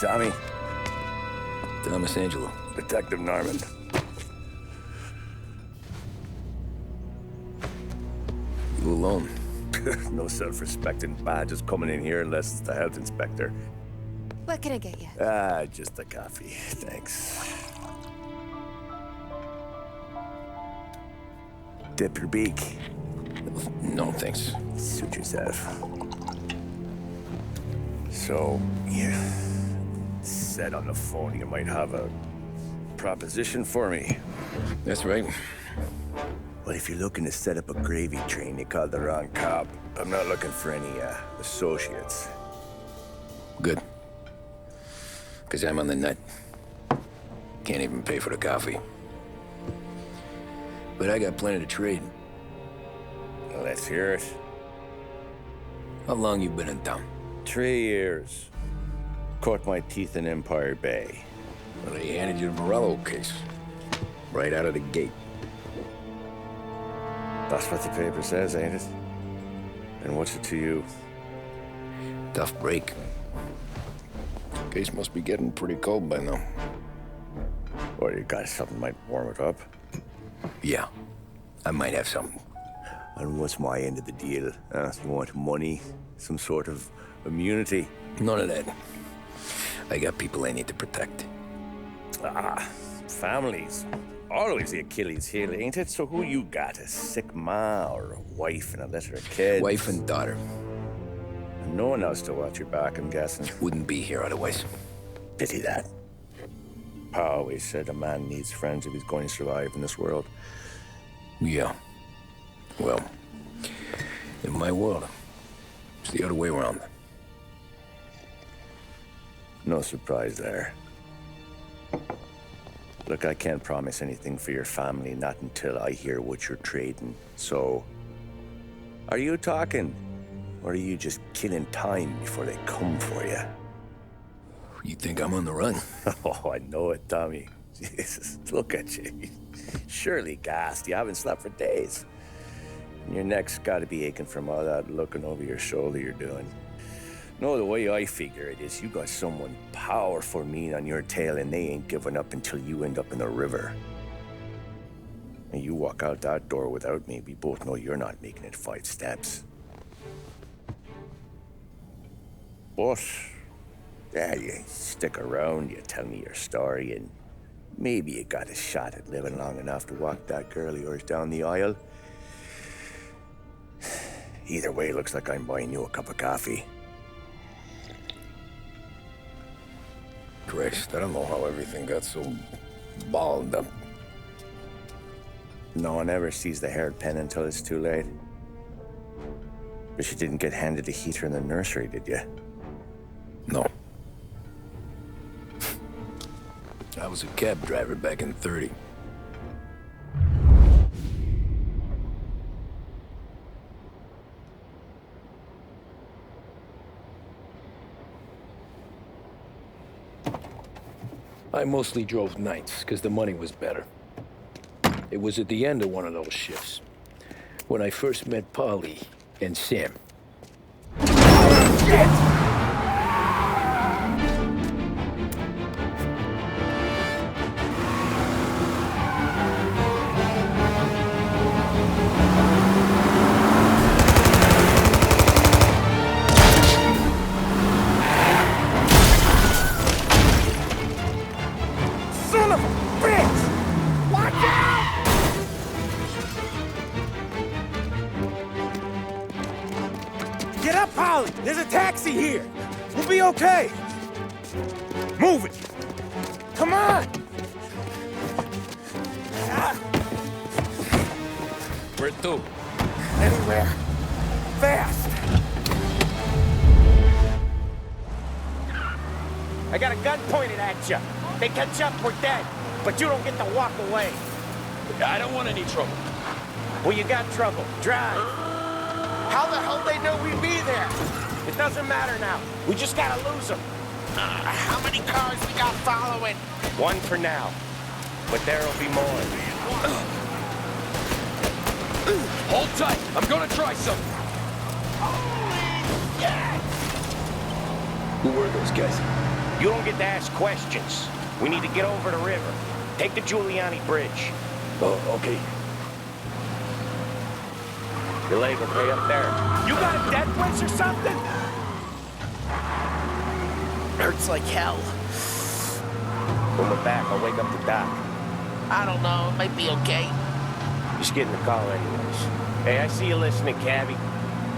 Tommy. Thomas Angelo. Detective Norman. You alone? No self-respecting badges coming in here unless it's the health inspector. What can I get you? Just a coffee. Thanks. Dip your beak. No, thanks. Suit yourself. So, you said on the phone you might have a proposition for me. That's right. Well, if you're looking to set up a gravy train, you called the wrong cop. I'm not looking for any, associates. Good. Because I'm on the nut. Can't even pay for the coffee. But I got plenty to trade. Well, let's hear it. How long you been in town? 3 years. Caught my teeth in Empire Bay. Well, they handed you the Morello case. Right out of the gate. That's what the paper says, ain't it? And what's it to you? Tough break. Case must be getting pretty cold by now. Or you got something might warm it up? Yeah, I might have something. And what's my end of the deal? You want money? Some sort of immunity? None of that. I got people I need to protect. Families. Always the Achilles heel, ain't it? So who you got? A sick ma or a wife and a litter of kids? Wife and daughter. And no one else to watch your back, I'm guessing. Wouldn't be here otherwise. Pity that. Pa always said a man needs friends if he's going to survive in this world. Yeah. Well, in my world, it's the other way around. No surprise there. Look, I can't promise anything for your family, not until I hear what you're trading. So, are you talking? Or are you just killing time before they come for you? You think I'm on the run? Oh, I know it, Tommy. Jesus, look at you. Surely gassed. You haven't slept for days. And your neck's got to be aching from all that looking over your shoulder you're doing. No, the way I figure it is you got someone powerful mean on your tail and they ain't giving up until you end up in the river. And you walk out that door without me, we both know you're not making it 5 steps. But, yeah, you stick around, you tell me your story, and maybe you got a shot at living long enough to walk that girl of yours down the aisle. Either way, looks like I'm buying you a cup of coffee. Christ, I don't know how everything got so balled up. No one ever sees the haired pen until it's too late. But you didn't get handed a heater in the nursery, did you? No. I was a cab driver back in '30. I mostly drove nights, because the money was better. It was at the end of one of those shifts, when I first met Polly and Sam. Shit! Get up, Polly! There's a taxi here! We'll be okay! Move it! Come on! Where to? Anywhere. Fast! I got a gun pointed at you. They catch up, we're dead. But you don't get to walk away. I don't want any trouble. Well, you got trouble. Drive. How the hell they know we'd be there? It doesn't matter now. We just gotta lose them. How many cars we got following? One for now. But there'll be more. Hold tight. I'm gonna try something. Holy shit! Who were those guys? You don't get to ask questions. We need to get over the river. Take the Giuliani Bridge. Oh, okay. Your leg will pay up there. You got a death wish or something? Hurts like hell. When we're back, I'll wake up the doc. I don't know, it might be okay. Just get in the car anyways. Hey, I see you listening, Cabby.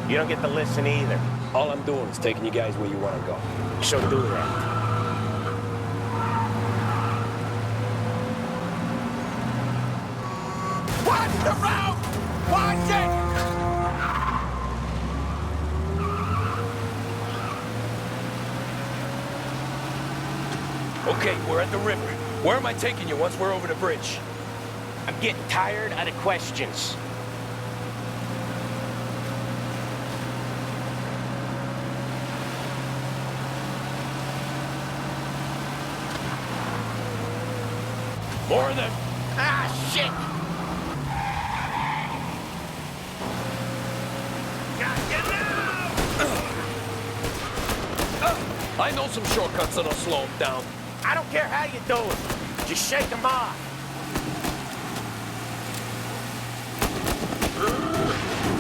You don't get to listen either. All I'm doing is taking you guys where you want to go. So do that. Watch the road! Watch it! Okay, we're at the river. Where am I taking you once we're over the bridge? I'm getting tired of the questions. More of them. Ah, shit! Got you now! I know some shortcuts that'll slow them down. I don't care how you do it. Just shake them off.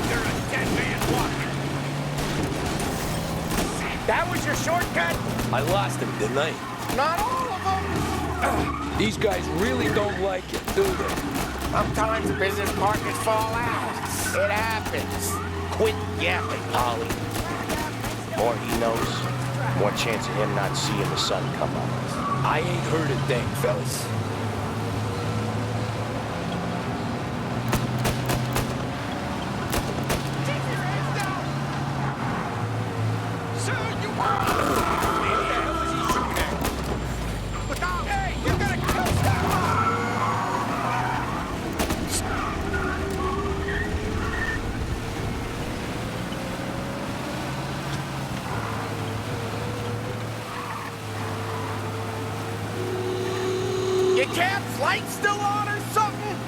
You're a dead man walking. That was your shortcut? I lost him, didn't I? Not all of them. These guys really don't like it, do they? Sometimes business partners fall out. It happens. Quit yapping, Polly. More he knows, more chance of him not seeing the sun come up. I ain't heard a thing, fellas. Your cab's light still on or something?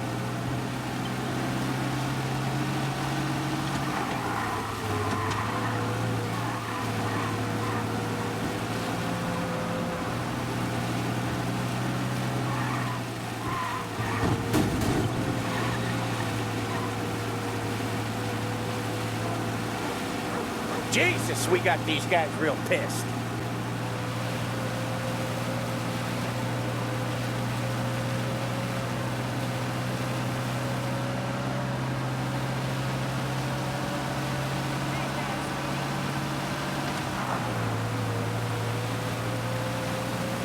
Jesus, we got these guys real pissed.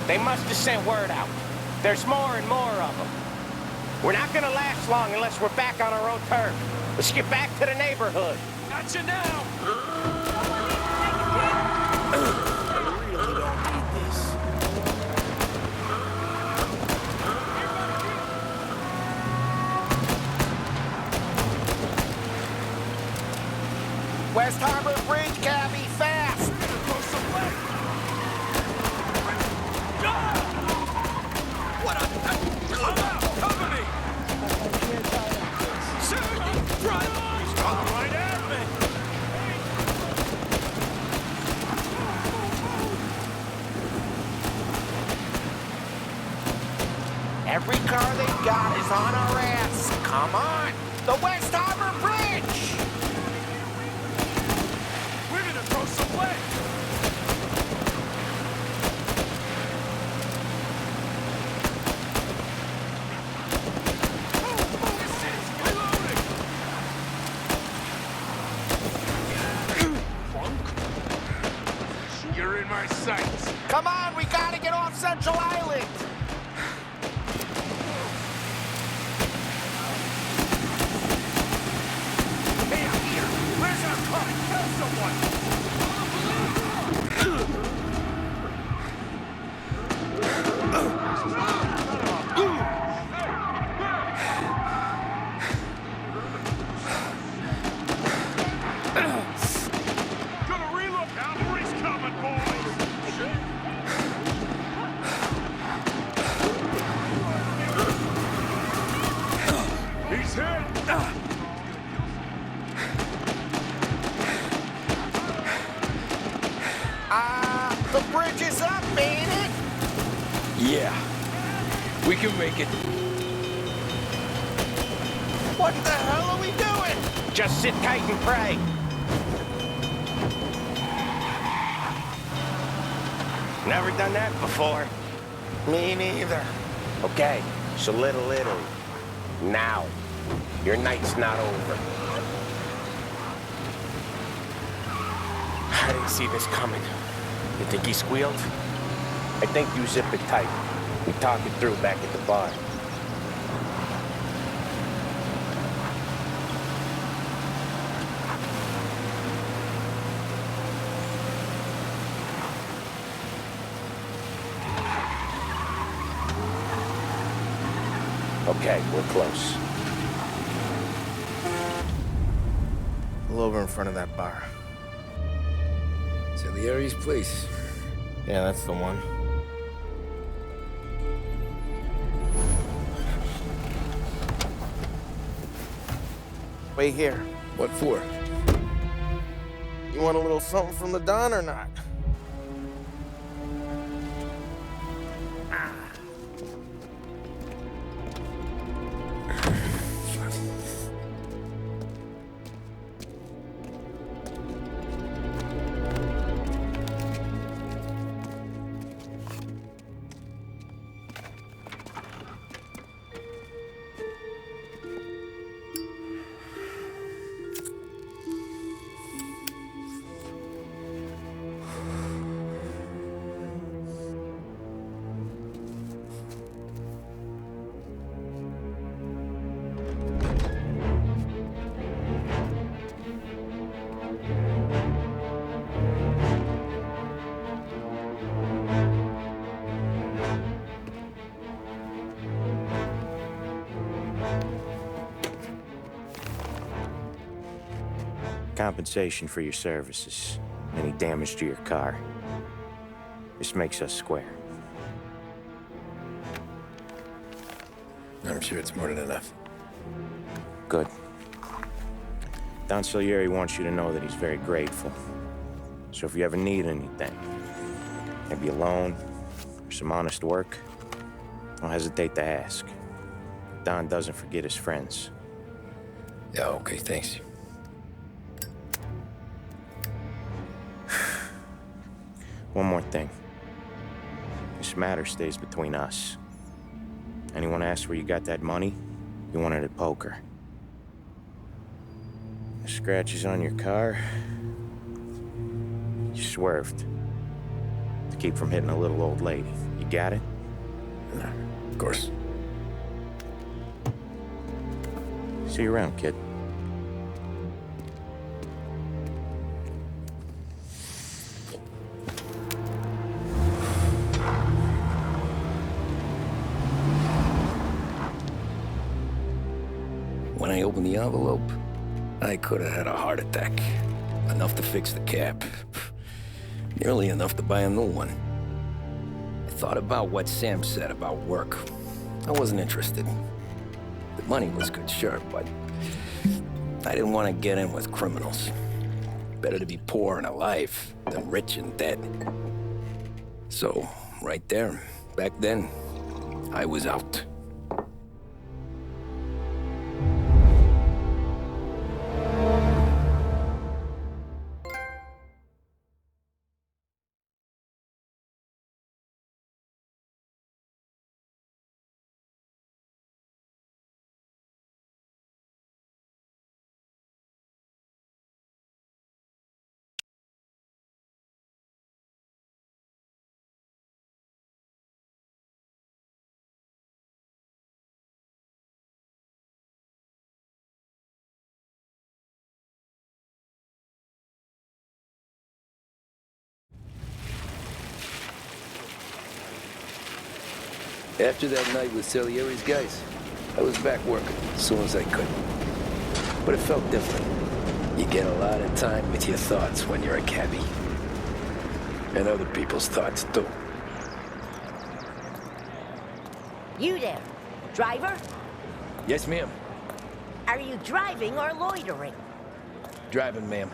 They must have sent word out. There's more and more of them. We're not gonna last long unless we're back on our own turf. Let's get back to the neighborhood. Got you now! I really don't need this. West Harbor Bridge, Cabby, fast! What a... Come out! Cover me! Sir, you drive! He's coming right at me! Every car they've got is on our ass. Come on! The West Harbor Bridge! We're gonna throw some legs! You're in my sights. Come on, we gotta get off Central Island! Hey, out here. Where's our car? Tell someone. Gonna reload. Cavalry's coming, boys. He's hit. The bridge is up, ain't it? Yeah. We can make it. What the hell are we doing? Just sit tight and pray. Never done that before. Me neither. Okay, so Little Italy. Now. Your night's not over. I didn't see this coming. You think he squealed? I think you zip it tight. We talk it through back at the bar. Okay, we're close. Pull over in front of that bar. Salieri's place. Yeah, that's the one. Wait here. What for? You want a little something from the Don or not? Compensation for your services. Any damage to your car. This makes us square. I'm sure it's more than enough. Good. Don Salieri wants you to know that he's very grateful. So if you ever need anything, maybe a loan or some honest work, don't hesitate to ask. Don doesn't forget his friends. Yeah, okay, thanks. One more thing. This matter stays between us. Anyone asks where you got that money, you won it at poker. The scratches on your car, you swerved to keep from hitting a little old lady. You got it? Of course. See you around, kid. When I opened the envelope, I could have had a heart attack. Enough to fix the cap. Nearly enough to buy a new one. I thought about what Sam said about work. I wasn't interested. The money was good, sure, but I didn't want to get in with criminals. Better to be poor and alive than rich and dead. So, right there, back then, I was out. After that night with Salieri's guys, I was back working as soon as I could. But it felt different. You get a lot of time with your thoughts when you're a cabbie. And other people's thoughts, too. You there, driver? Yes, ma'am. Are you driving or loitering? Driving, ma'am.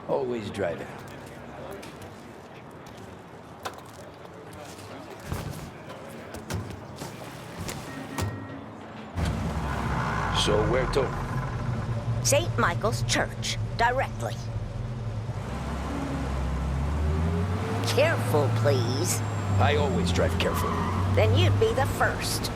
Always driving. So where to? St. Michael's Church, directly. Careful, please. I always drive careful. Then you'd be the first.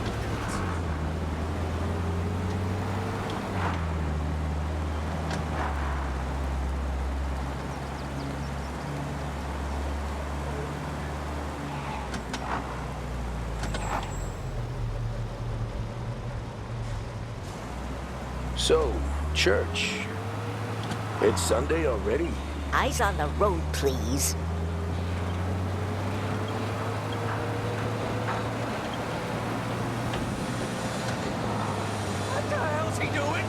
So, church. It's Sunday already? Eyes on the road, please. What the hell's he doing?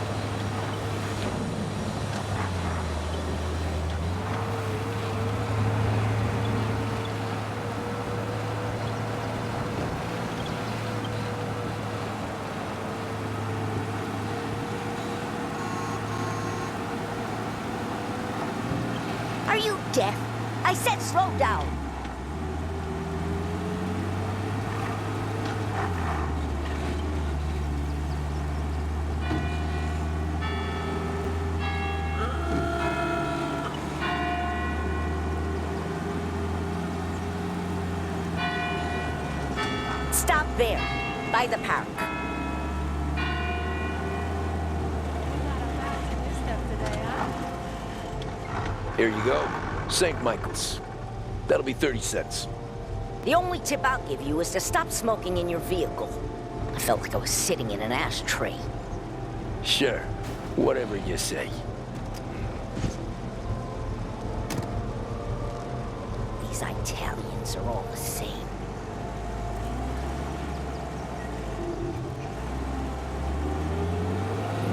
Are you deaf? I said slow down. Stop there, by the park. Here you go. St. Michael's. That'll be 30 cents. The only tip I'll give you is to stop smoking in your vehicle. I felt like I was sitting in an ashtray. Sure. Whatever you say. These Italians are all the same.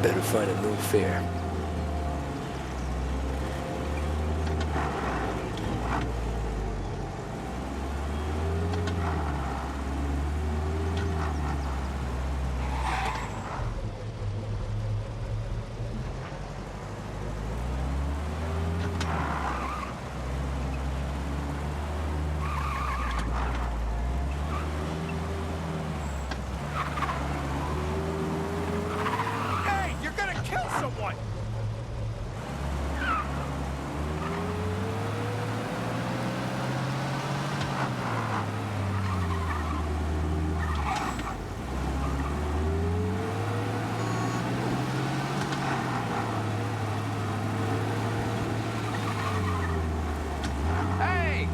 Better find a new fare. Hey, you're gonna kill someone! Hey!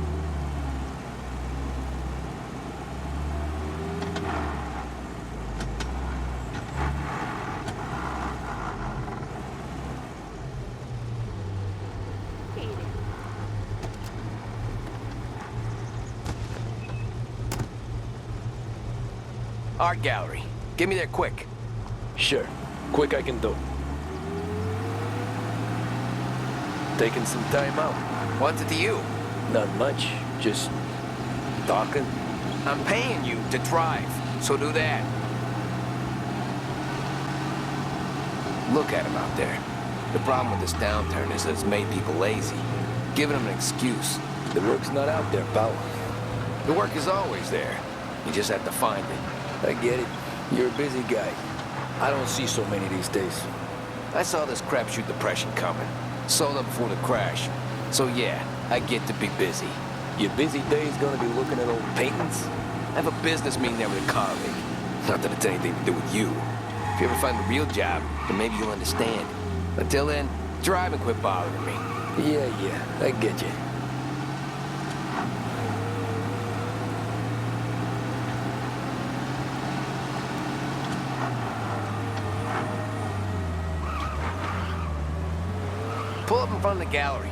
Art gallery. Get me there quick. Sure. Quick I can do. Taking some time out. What's it to you? Not much. Just talking. I'm paying you to drive, so do that. Look at him out there. The problem with this downturn is that it's made people lazy, giving them an excuse. The work's not out there, pal. The work is always there. You just have to find it. I get it. You're a busy guy. I don't see so many these days. I saw this crapshoot depression coming. Sold up before the crash. So yeah, I get to be busy. Your busy day's gonna be looking at old paintings? I have a business meeting there with a colleague. Not that it's anything to do with you. If you ever find a real job, then maybe you'll understand. Until then, drive and quit bothering me. Yeah, I get you. Pull up in front of the gallery.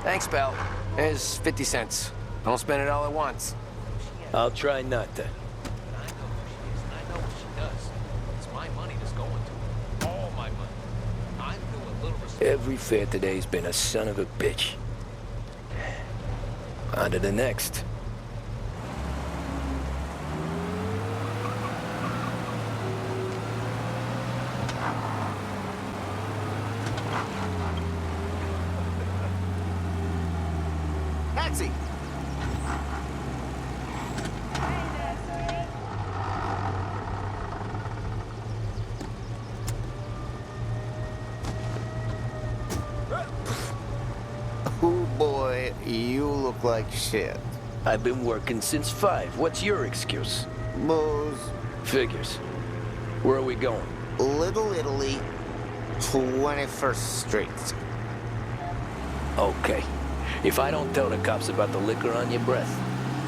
Thanks, pal. There's 50 cents. Don't spend it all at once. I'll try not to. I know what she does. It's my money that's going to her. All my money. I'm doing a little respect. Every fare today's been a son of a bitch. On to the next. like shit. I've been working since 5. What's your excuse? Booze. Figures. Where are we going? Little Italy, 21st Street. Okay. If I don't tell the cops about the liquor on your breath,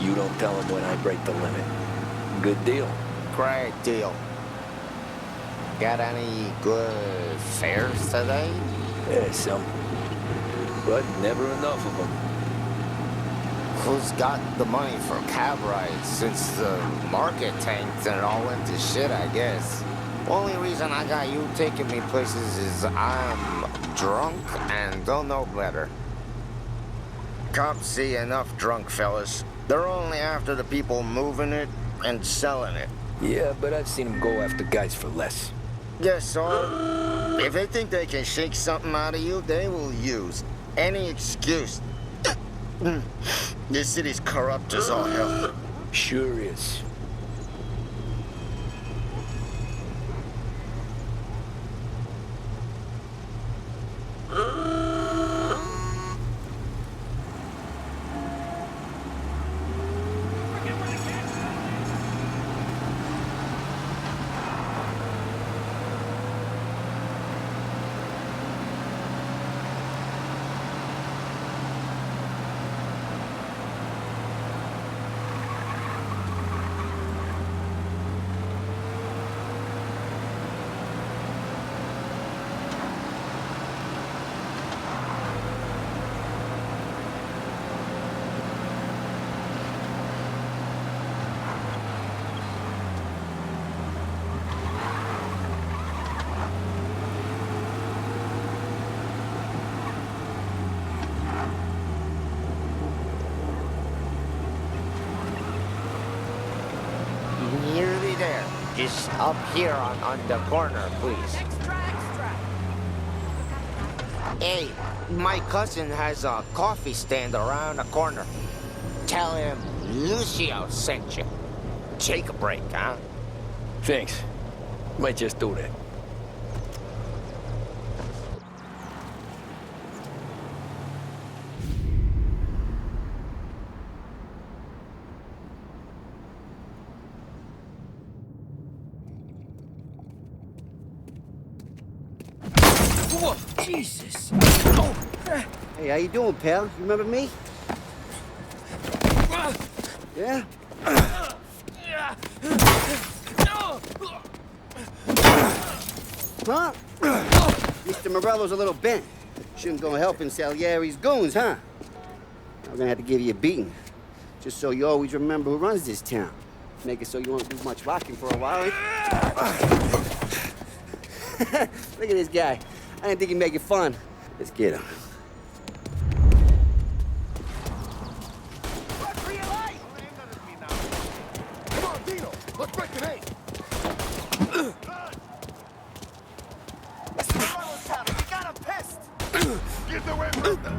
you don't tell them when I break the limit. Good deal. Great deal. Got any good fares today? Yeah, some. But never enough of them. Who's got the money for cab rides since the market tanked and it all went to shit, I guess? Only reason I got you taking me places is I'm drunk and don't know better. Cops see enough drunk fellas. They're only after the people moving it and selling it. Yeah, but I've seen them go after guys for less. Yes, so if they think they can shake something out of you, they will use any excuse. This city's corrupt as all hell. Sure is. Nearly there. Just up here on the corner, please. Hey, my cousin has a coffee stand around the corner. Tell him Lucio sent you. Take a break, huh? Thanks. Might just do that. Whoa, Jesus! Oh. Hey, how you doing, pal? You remember me? Yeah? Huh? Mr. Morello's a little bent. Shouldn't go helping Salieri's goons, huh? I'm gonna have to give you a beating. Just so you always remember who runs this town. Make it so you won't do much rocking for a while. Look at this guy. I didn't think he'd make it fun. Let's get him. Come on, Dino. Let's break an eight. We got him pissed. Get away from them!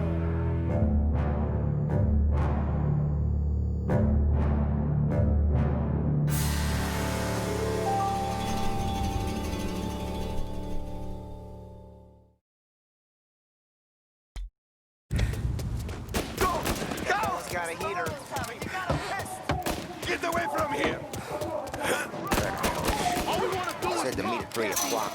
Got a heater. Get away from here! All we want to do Said to meet at 3 o'clock.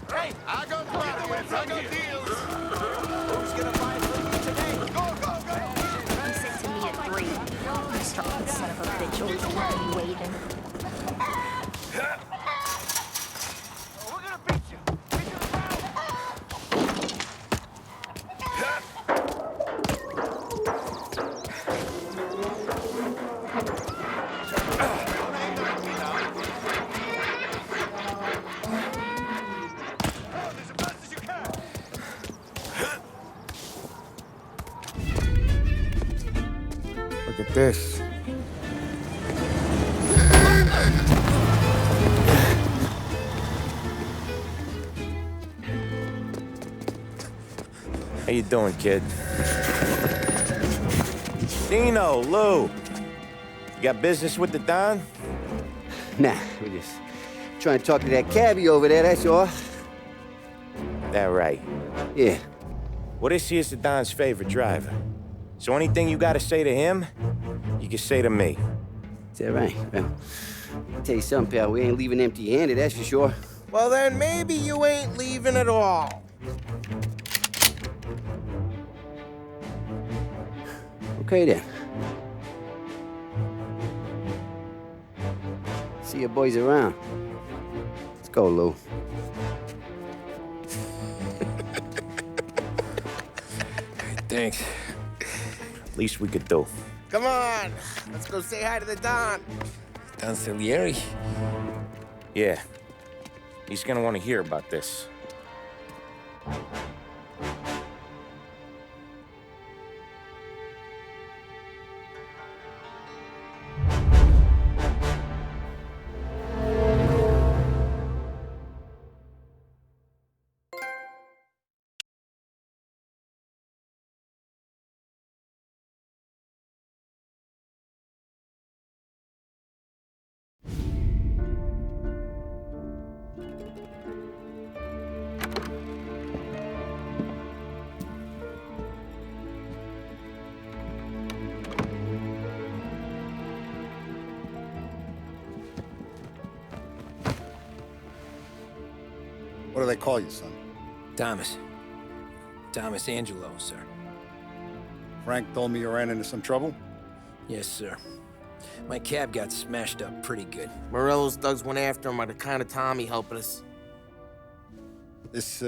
Hey, I got plans. I got deals. Who's gonna buy it from you today? Go, go, go! He said to me at 3. You start the son of a bitch always keeping me waiting. We're gonna beat you. Beat you around. As fast as you can! Look at this. How you doing, kid? Dino, Lou. You got business with the Don? Nah, we're just trying to talk to that cabbie over there, that's all. That right. Yeah. Well, this here's the Don's favorite driver. So anything you gotta say to him, you can say to me. Is that right? Well, I'll tell you something, pal. We ain't leaving empty-handed, that's for sure. Well, then maybe you ain't leaving at all. Okay, then. See your boys around. Let's go, Lou. Thanks. Least we could do. Come on, let's go say hi to the Don. Don Salieri? Yeah. He's gonna want to hear about this. What do they call you, son? Thomas. Thomas Angelo, sir. Frank told me you ran into some trouble? Yes, sir. My cab got smashed up pretty good. Morello's thugs went after him by the kind of Tommy helping us. This,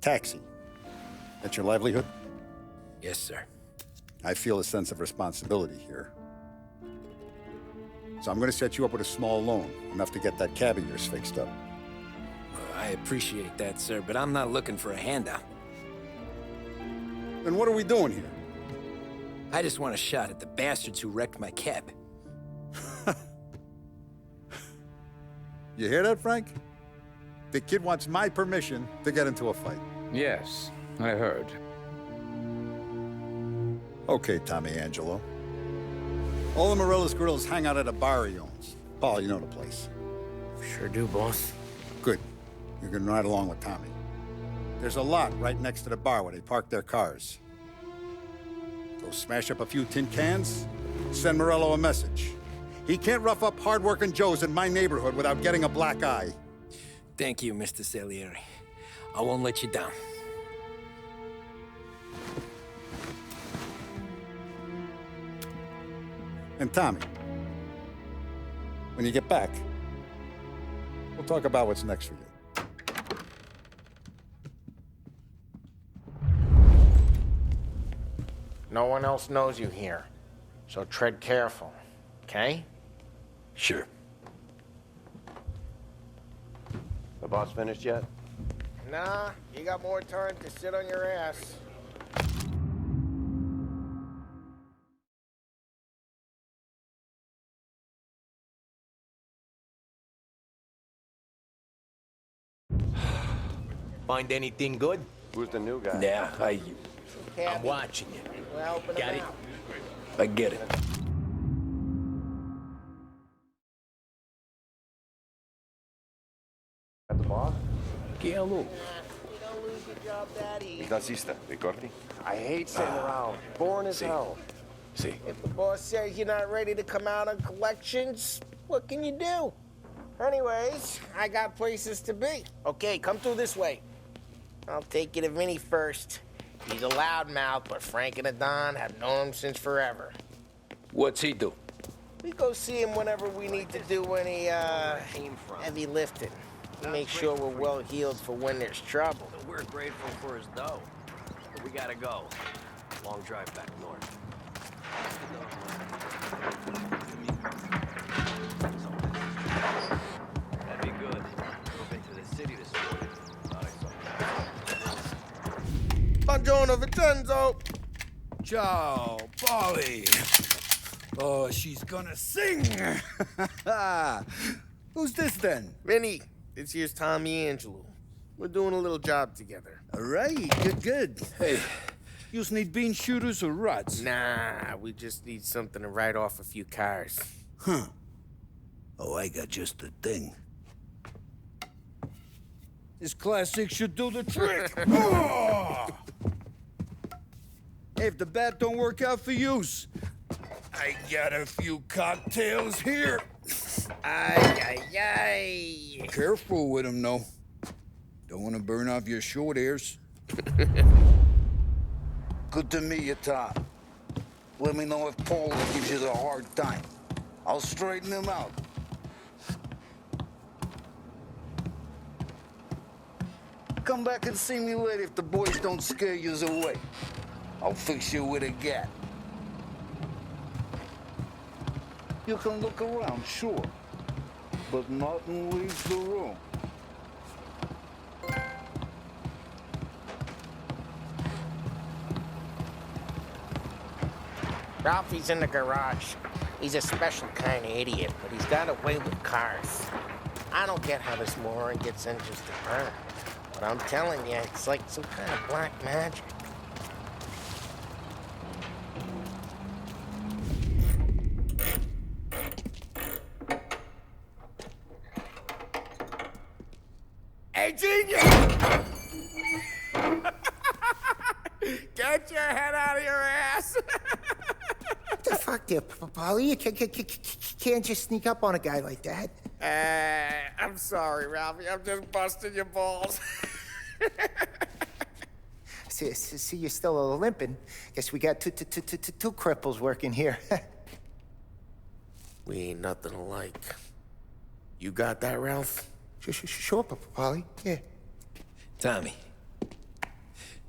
taxi, that's your livelihood? Yes, sir. I feel a sense of responsibility here. So I'm gonna set you up with a small loan, enough to get that cab of yours fixed up. I appreciate that, sir, but I'm not looking for a handout. Then what are we doing here? I just want a shot at the bastards who wrecked my cab. You hear that, Frank? The kid wants my permission to get into a fight. Yes, I heard. Okay, Tommy Angelo. All the Morello's girls hang out at a bar he owns. Paul, you know the place. Sure do, boss. Good. You can ride along with Tommy. There's a lot right next to the bar where they park their cars. Go smash up a few tin cans, send Morello a message. He can't rough up hard-working Joes in my neighborhood without getting a black eye. Thank you, Mr. Salieri. I won't let you down. And Tommy, when you get back, we'll talk about what's next for you. No one else knows you here, so tread careful, okay? Sure. The boss finished yet? Nah, you got more time to sit on your ass. Find anything good? Who's the new guy? Yeah, I'm watching you. We're helping Got him it? out. I get it. At the boss? Che allo? You don't lose your job that easy. Il tassista, ricordi? I hate sitting around. Boring as hell. See. If the boss says you're not ready to come out on collections, what can you do? Anyways, I got places to be. Okay, come through this way. I'll take you to Vinny first. He's a loudmouth, but Frank and the Don have known him since forever. What's he do? We go see him whenever we need to do any, heavy lifting. We make sure we're well healed for when there's trouble. We're grateful for his dough. But we gotta go. Long drive back north. That'd be good. We've been to the city this morning. Buongiorno, Vincenzo! Ciao, Polly. Oh, she's gonna sing. Who's this then? Vinny, this here's Tommy Angelo. We're doing a little job together. All right, good. Hey, You just need bean shooters or rods? Nah, we just need something to write off a few cars. Huh. Oh, I got just the thing. This classic should do the trick. Oh! Hey, if the bat don't work out for use, I got a few cocktails here. Ay, ay, ay. Careful with them, though. Don't want to burn off your short hairs. Good to meet you, Tom. Let me know if Paul gives you the hard time. I'll straighten him out. Come back and see me later if the boys don't scare you away. I'll fix you with a gat. You can look around, sure, but nothing leaves the room. Ralphie's in the garage. He's a special kind of idiot, but he's got a way with cars. I don't get how this moron gets interested in her. But I'm telling you, it's like some kind of black magic. Hey, genius! Get your head out of your ass! What the fuck there, Polly? You can't just sneak up on a guy like that. I'm sorry, Ralphie. I'm just busting your balls. See, you're still limping. Guess we got two cripples working here. We ain't nothing alike. You got that, Ralph? Sure, Polly. Yeah. Tommy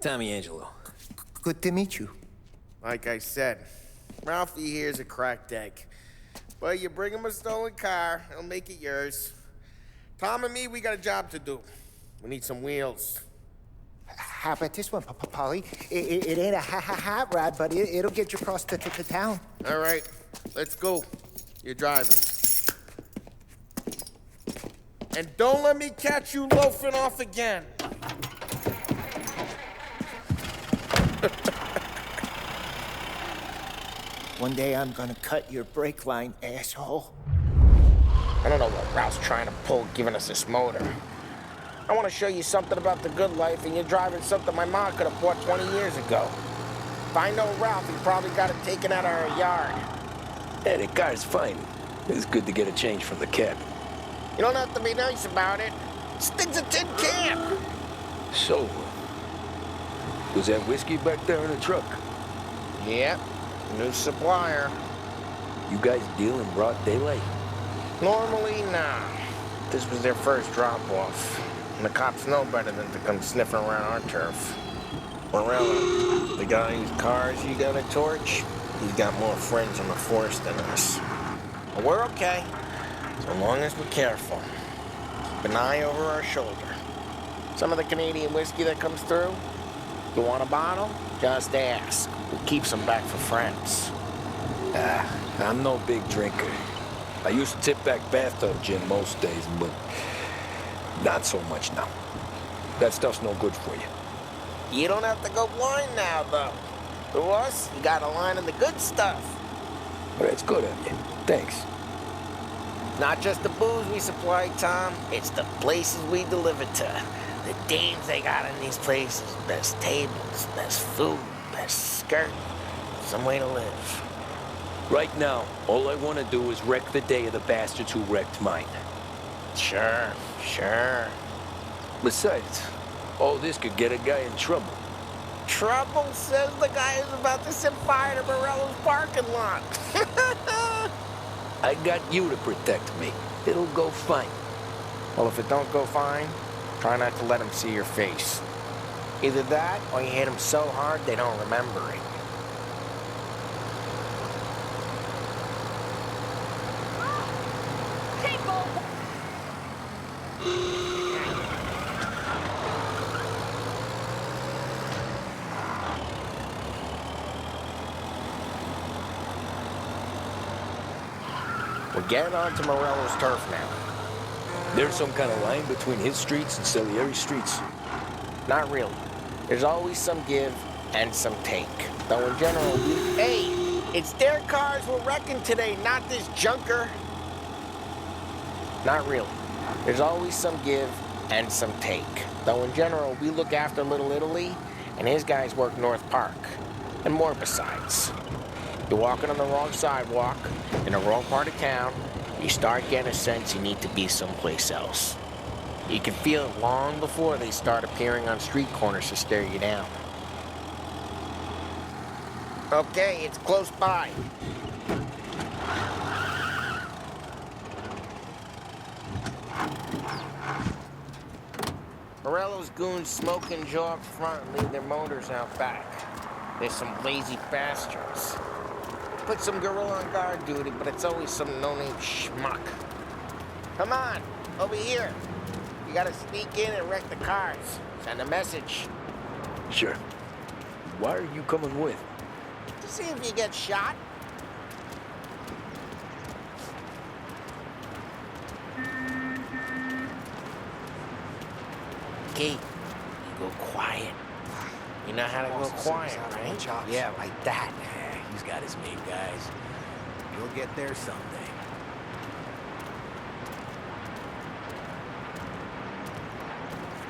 Angelo. Good to meet you. Like I said, Ralphie here's a cracked egg. But you bring him a stolen car, he'll make it yours. Tom and me, we got a job to do. We need some wheels. How about this one, Polly? It ain't a hot rod, but it'll get you across to town. All right, let's go. You're driving. And don't let me catch you loafing off again. One day I'm gonna cut your brake line, asshole. I don't know what Ralph's trying to pull giving us this motor. I want to show you something about the good life, and you're driving something my mom could have bought 20 years ago. If I know Ralph, he probably got it taken out of our yard. Hey, the car's fine. It's good to get a change from the cab. You don't have to be nice about it. This thing's a tin can. So, was that whiskey back there in the truck? Yep, new supplier. You guys deal in broad daylight? Normally, nah. This was their first drop-off. And the cops know better than to come sniffing around our turf. Morello, the guy whose cars you got a torch, he's got more friends on the force than us. But we're okay, so long as we're careful. Keep an eye over our shoulder. Some of the Canadian whiskey that comes through, you want a bottle? Just ask. We'll keep some back for friends. I'm no big drinker. I used to tip back bathtub gin most days, but not so much now. That stuff's no good for you. You don't have to go blind now, though. To us, you got a line of the good stuff. But it's good of you. Thanks. Not just the booze we supply, Tom. It's the places we deliver to. The dames they got in these places. Best tables, best food, best skirt. Some way to live. Right now, all I want to do is wreck the day of the bastards who wrecked mine. Sure. Besides, all this could get a guy in trouble. Trouble, says the guy who's about to set fire to Morello's parking lot. I got you to protect me. It'll go fine. Well, if it don't go fine, try not to let them see your face. Either that, or you hit them so hard they don't remember it. We're getting onto Morello's turf now. There's some kind of line between his streets and Salieri's streets? Not really. There's always some give, and some take. Though in general, hey, it's their cars we're wrecking today, not this junker. Not really. There's always some give and some take. Though in general, we look after Little Italy, and his guys work North Park. And more besides. You're walking on the wrong sidewalk, in the wrong part of town, you start getting a sense you need to be someplace else. You can feel it long before they start appearing on street corners to stare you down. Okay, it's close by. Morello's goons smoke and jaw up front and leave their motors out back. There's some lazy bastards. Put some gorilla on guard duty, but it's always some no-name schmuck. Come on, over here. You gotta sneak in and wreck the cars. Send a message. Sure. Why are you coming with? To see if you get shot. Okay, you go quiet. You know how to go quiet, right? Yeah, like that. He's got his main guys. You'll get there someday.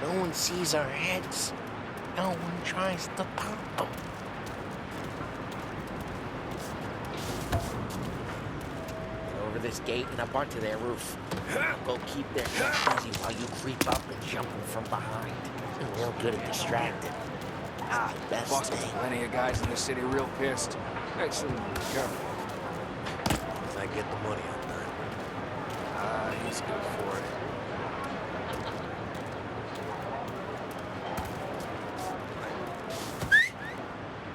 No one sees our heads. No one tries to pop them. Over this gate and up onto their roof. Go keep their head busy while you creep up and jump them from behind. You're real good at distracting. Best Boss got thing. plenty of guys in the city real pissed. Excellent. Careful. As I get the money on time. He's good for it.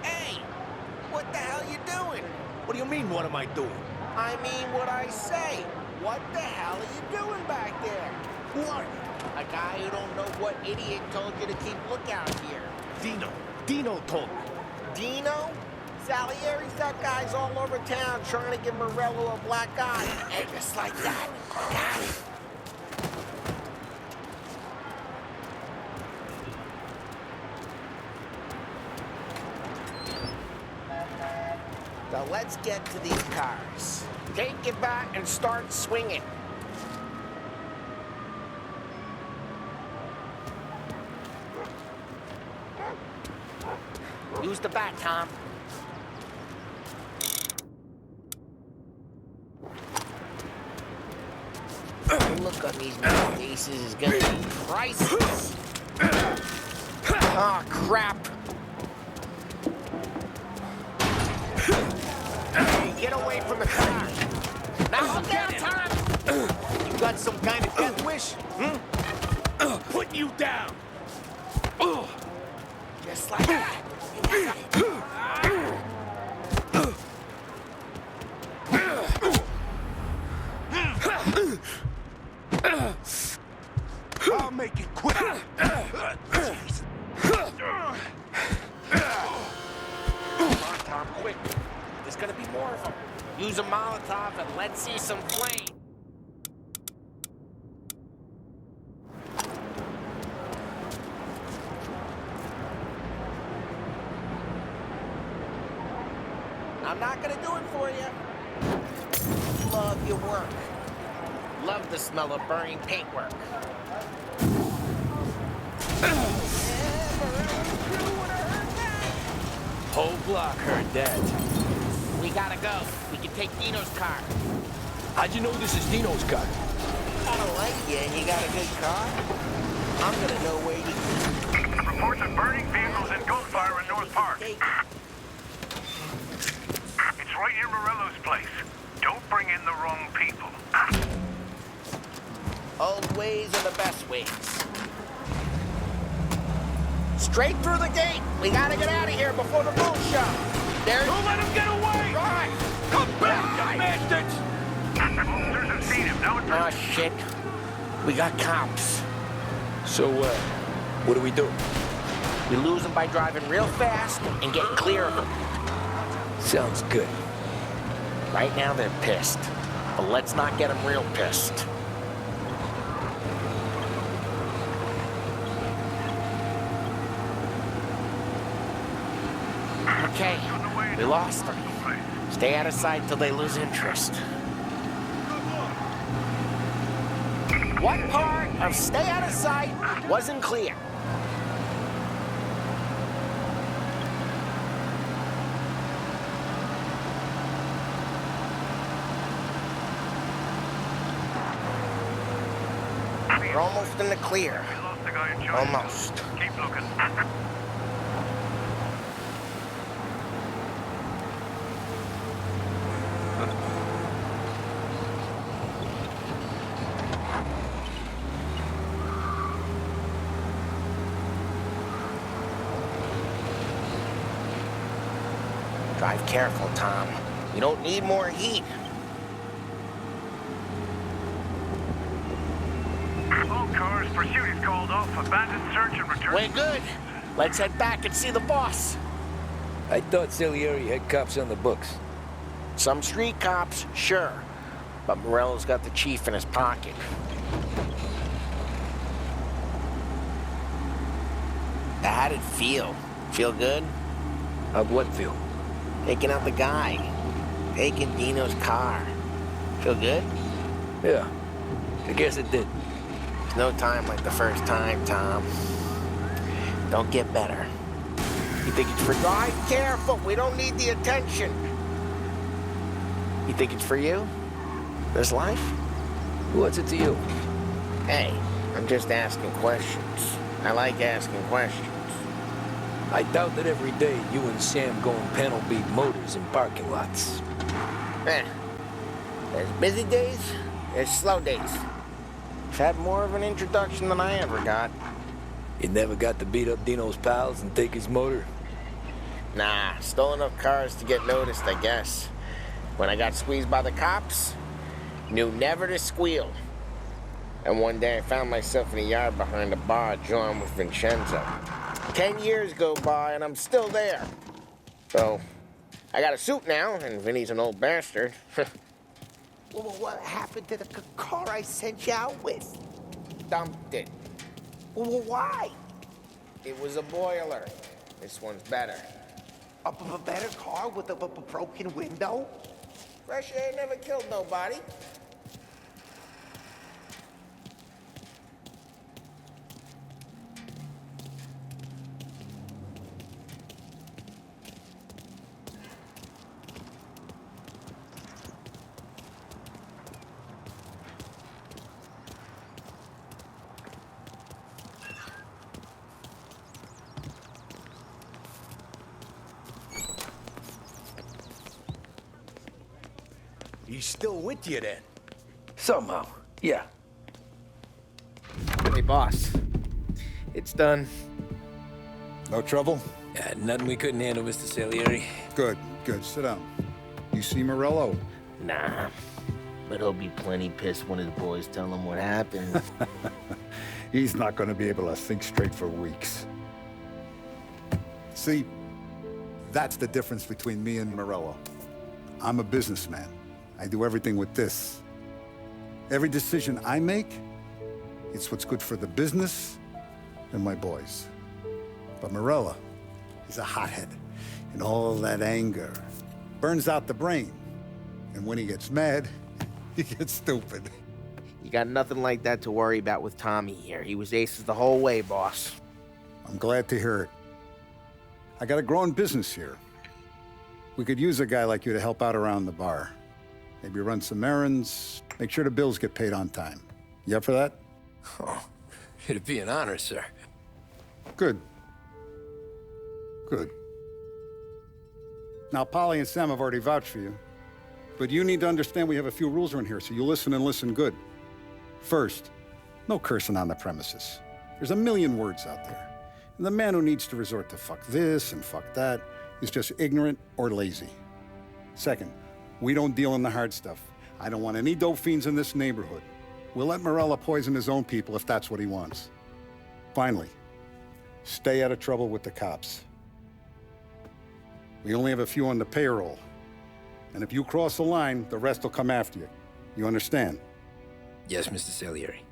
Hey! What the hell you doing? What do you mean, what am I doing? I mean what I say. What the hell are you doing back there? Who are you? A guy who don't know what idiot told you to keep lookout here. Dino told me. Dino? Salieri's got guys all over town trying to give Morello a black eye. Hey, just like that. Got it. Now let's get to these cars. Take it back and start swinging. Use the bat, Tom. The look on these men's faces is gonna be priceless. Oh, crap. Get away from the car. Now look down, Tom. You got some kind of death wish? Put you down. Just like that. I'll make it quick. Come on, Tom, quick. There's gonna be more of them. Use a Molotov and let's see some flame. I'm not gonna do it for you. Love your work. Love the smell of burning paintwork. Whole block heard that. We gotta go. We can take Dino's car. How'd you know this is Dino's car? I don't like you and you got a good car. I'm gonna know where you... Reports of burning vehicles and gunfire in North Park. It's right near Morello's place. Don't bring in the wrong people. Old ways are the best ways. Straight through the gate. We gotta get out of here before the moon show. There's... Don't let him get away! Right. Come back, you bastards! Officers have seen him. Now it's... Oh, shit. We got cops. So, what do we do? We lose them by driving real fast and get clear of them. Sounds good. Right now, they're pissed. But let's not get them real pissed. Okay, we lost them. Stay out of sight till they lose interest. What part of stay out of sight wasn't clear? We're almost in the clear. Almost. Keep looking. Drive careful, Tom. You don't need more heat. All cars, pursuit is called off. Abandoned search and return. We're good. Let's head back and see the boss. I thought Salieri had cops on the books. Some street cops, sure. But Morello's got the chief in his pocket. How'd it feel? Feel good? How'd what feel? Taking out the guy. Taking Dino's car. Feel good? Yeah, I guess it did. There's no time like the first time, Tom. Don't get better. You think it's for... Drive careful! We don't need the attention! You think it's for you? This life? What's it to you? Hey, I'm just asking questions. I like asking questions. I doubt that every day you and Sam go and panel beat motors in parking lots. There's busy days, there's slow days. I've had more of an introduction than I ever got. You never got to beat up Dino's pals and take his motor? Nah, stole enough cars to get noticed, I guess. When I got squeezed by the cops, knew never to squeal. And one day I found myself in a yard behind a bar drawing with Vincenzo. 10 years go by and I'm still there. So, I got a suit now, and Vinny's an old bastard. Well, what happened to the car I sent you out with? Dumped it. Well, why? It was a boiler. This one's better. A better car with a broken window? Fresh air never killed nobody. He's still with you then? Somehow, yeah. Hey, boss. It's done. No trouble? Yeah, nothing we couldn't handle, Mr. Salieri. Good, good. Sit down. You see Morello? Nah. But he'll be plenty pissed when his boys tell him what happened. He's not going to be able to think straight for weeks. See, that's the difference between me and Morello. I'm a businessman. I do everything with this. Every decision I make, it's what's good for the business and my boys. But Morello, he's a hothead, and all that anger burns out the brain. And when he gets mad, he gets stupid. You got nothing like that to worry about with Tommy here. He was aces the whole way, boss. I'm glad to hear it. I got a growing business here. We could use a guy like you to help out around the bar. Maybe run some errands, make sure the bills get paid on time. You up for that? Oh, it'd be an honor, sir. Good. Good. Now, Polly and Sam have already vouched for you. But you need to understand we have a few rules around here, so you listen and listen good. First, no cursing on the premises. There's a million words out there. And the man who needs to resort to fuck this and fuck that is just ignorant or lazy. Second, we don't deal in the hard stuff. I don't want any dope fiends in this neighborhood. We'll let Morello poison his own people if that's what he wants. Finally, stay out of trouble with the cops. We only have a few on the payroll. And if you cross the line, the rest will come after you. You understand? Yes, Mr. Salieri.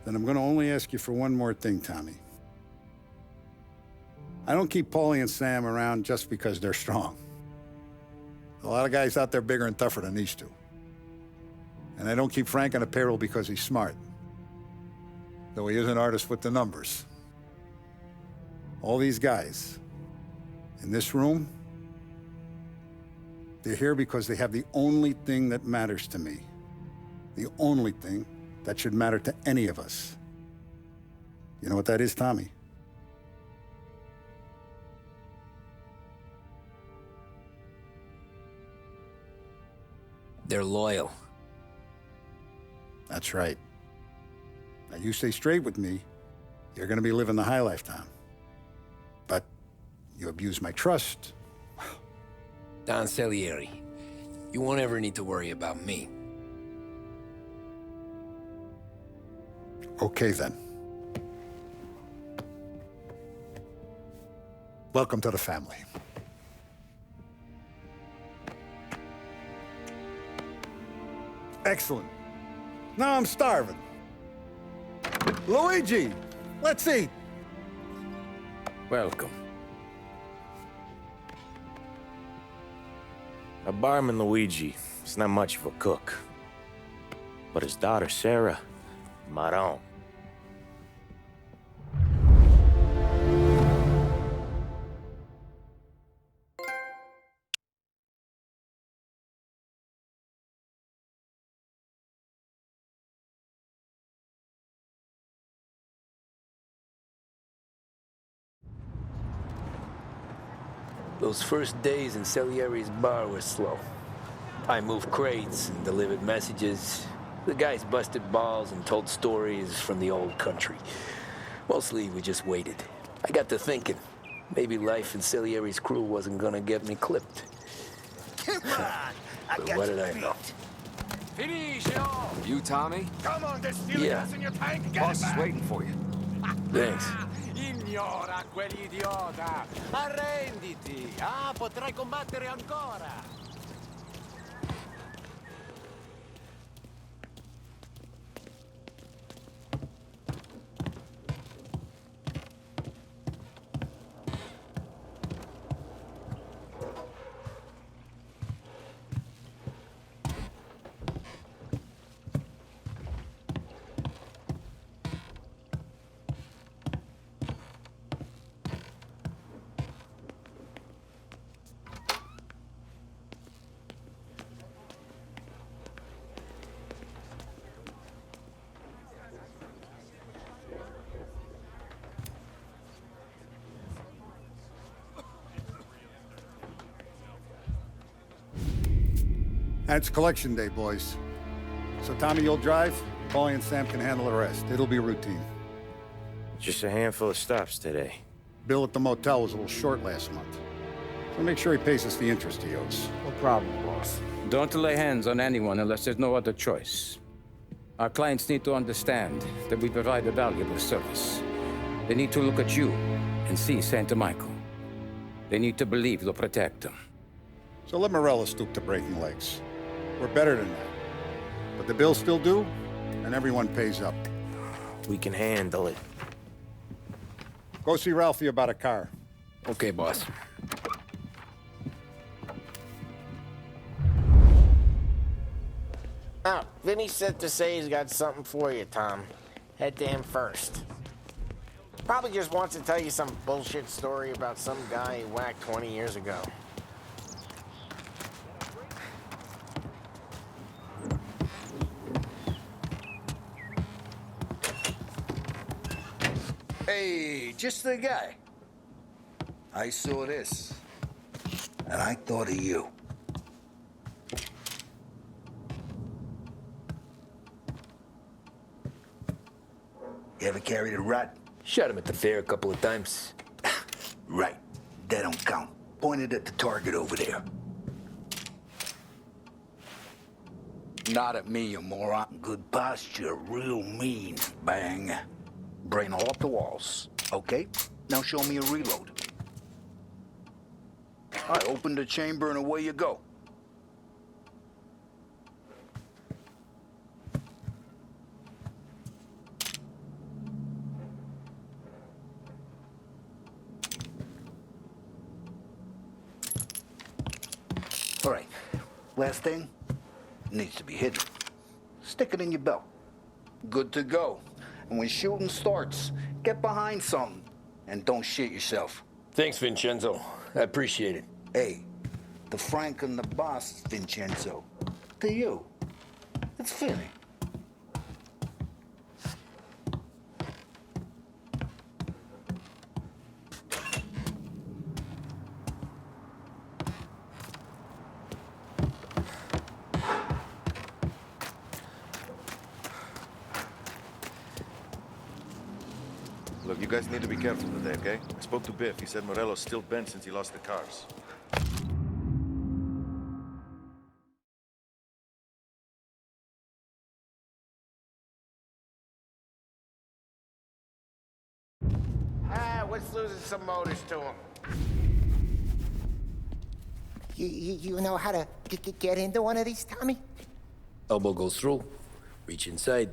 Then I'm going to only ask you for one more thing, Tommy. I don't keep Paulie and Sam around just because they're strong. A lot of guys out there bigger and tougher than these two. And I don't keep Frank on the payroll because he's smart. Though he is an artist with the numbers. All these guys in this room, they're here because they have the only thing that matters to me. The only thing that should matter to any of us. You know what that is, Tommy? They're loyal. That's right. Now, you stay straight with me, you're gonna be living the high life, Tom. But you abuse my trust. Don Salieri, you won't ever need to worry about me. Okay, then. Welcome to the family. Excellent. Now I'm starving. Luigi, let's eat. Welcome. A barman Luigi is not much of a cook. But his daughter Sarah, Maron. Those first days in Salieri's bar were slow. I moved crates and delivered messages. The guys busted balls and told stories from the old country. Mostly, we just waited. I got to thinking, maybe life in Salieri's crew wasn't gonna get me clipped. Come on! But what did I know? Finish it all! You, Tommy? Come on, there's steel gas in your tank. Get Boss it is back. waiting for you. Thanks. Ignora quell'idiota! Arrenditi! Ah, potrai combattere ancora! And it's collection day, boys. So Tommy, you'll drive. Paulie and Sam can handle the rest. It'll be routine. Just a handful of stops today. Bill at the motel was a little short last month. So make sure he pays us the interest he owes. No problem, boss. Don't lay hands on anyone unless there's no other choice. Our clients need to understand that we provide a valuable service. They need to look at you and see Santa Michael. They need to believe you'll protect them. So let Morella stoop to breaking legs. We're better than that. But the bill's still due, and everyone pays up. We can handle it. Go see Ralphie about a car. Okay, boss. Oh, Vinny said to say he's got something for you, Tom. Head to him first. Probably just wants to tell you some bullshit story about some guy he whacked 20 years ago. Hey, just the guy. I saw this, and I thought of you. You ever carried a rat? Shot him at the fair a couple of times. Right. That don't count. Pointed at the target over there. Not at me, you moron. Good posture, real mean. Bang. Brain all up the walls. Okay? Now show me a reload. I open the chamber and away you go. Last thing needs to be hidden. Stick it in your belt. Good to go. And when shooting starts, get behind something and don't shit yourself. Thanks, Vincenzo. I appreciate it. Hey, the Frank and the boss, Vincenzo. To you, it's fitting. Look, you guys need to be careful today, okay? I spoke to Biff. He said Morello's still bent since he lost the cars. What's losing some motors to him? You know how to get into one of these, Tommy? Elbow goes through. Reach inside.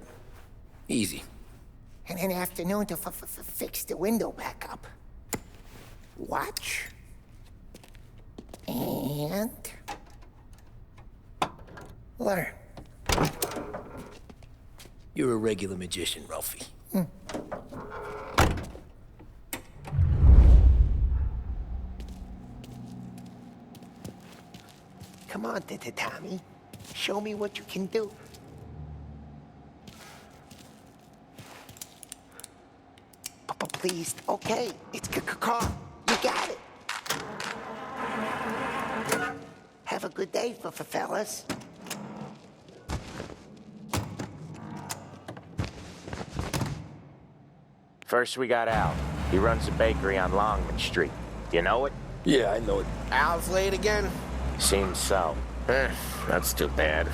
Easy. And an afternoon to fix the window back up. Watch. And... learn. You're a regular magician, Ralphie. Come on, Tommy. Show me what you can do. Please, okay. It's car. You got it. Have a good day, fellas. First, we got Al. He runs a bakery on Longman Street. You know it? Yeah, I know it. Al's late again? Seems so. That's too bad.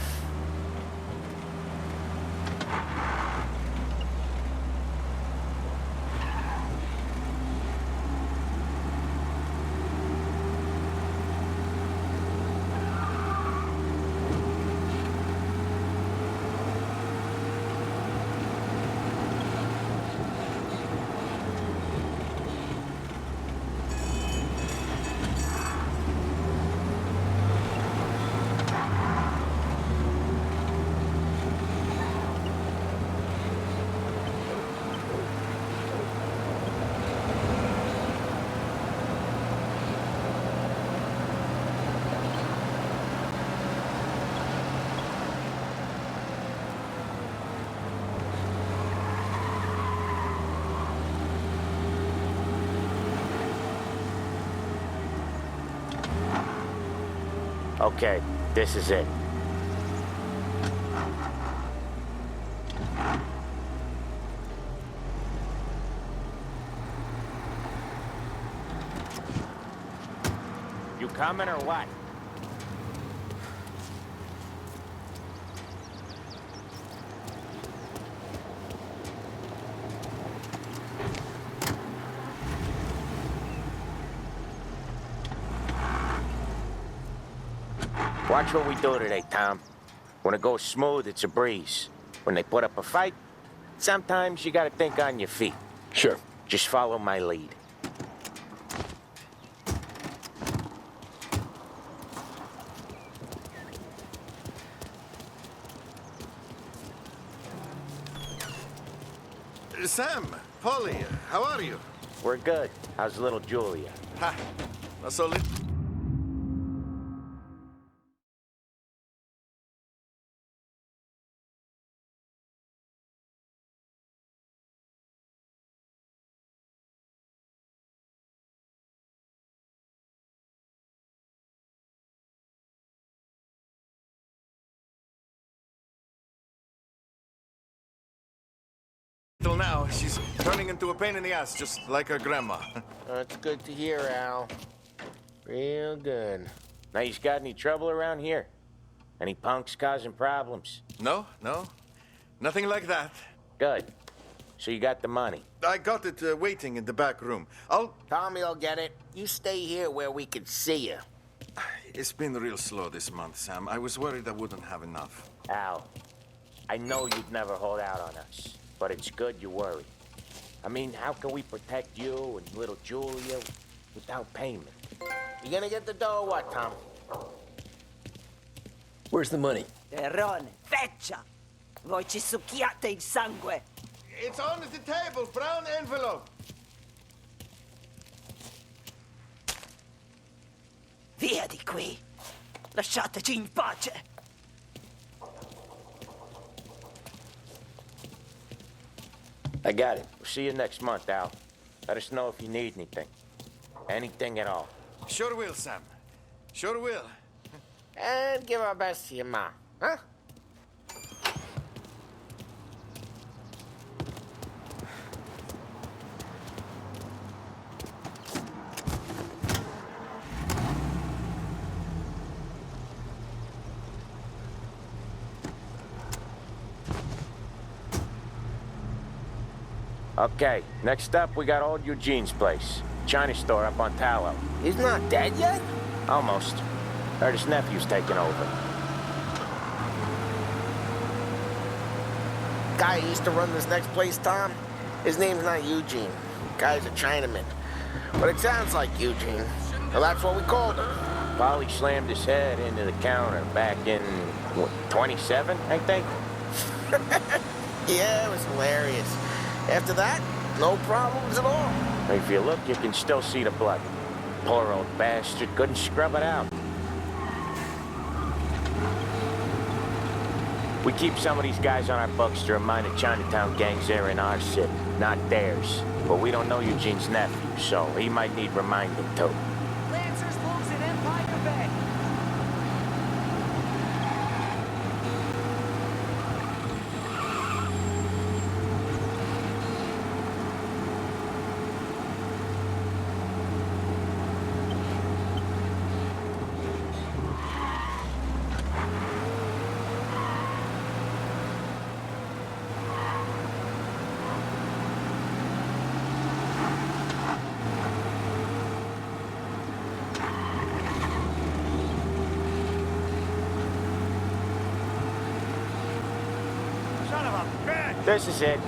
Okay, this is it. You coming or what? Watch what we do today, Tom. When it goes smooth, it's a breeze. When they put up a fight, sometimes you gotta think on your feet. Sure. Just follow my lead. Sam, Polly, how are you? We're good. How's little Julia? Ha! That's all it. Till now, she's turning into a pain in the ass, just like her grandma. That's good to hear, Al. Real good. Now, you got any trouble around here? Any punks causing problems? No, nothing like that. Good. So you got the money? I got it waiting in the back room. Tommy'll get it. You stay here where we can see you. It's been real slow this month, Sam. I was worried I wouldn't have enough. Al, I know you'd never hold out on us. But it's good you worry. I mean, how can we protect you and little Julia without payment? You gonna get the dough or what, Tom? Where's the money? Terrone, feccia! Voi ci succhiate il sangue! It's under the table, brown envelope. Via di qui! Lasciateci in pace! I got it. We'll see you next month, Al. Let us know if you need anything. Anything at all. Sure will, Sam. Sure will. And give our best to your ma, huh? Okay, next up we got old Eugene's place. China store up on Tallow. He's not dead yet? Almost. Heard his nephew's taking over. Guy who used to run this next place, Tom, his name's not Eugene. Guy's a Chinaman. But it sounds like Eugene. Well, that's what we called him. Polly slammed his head into the counter back in, what, 27, I think? Yeah, it was hilarious. After that, no problems at all. If you look, you can still see the blood. Poor old bastard couldn't scrub it out. We keep some of these guys on our books to remind the Chinatown gangs they're in our city, not theirs. But we don't know Eugene's nephew, so he might need reminding too. Lancers losing Empire Bay! This is it.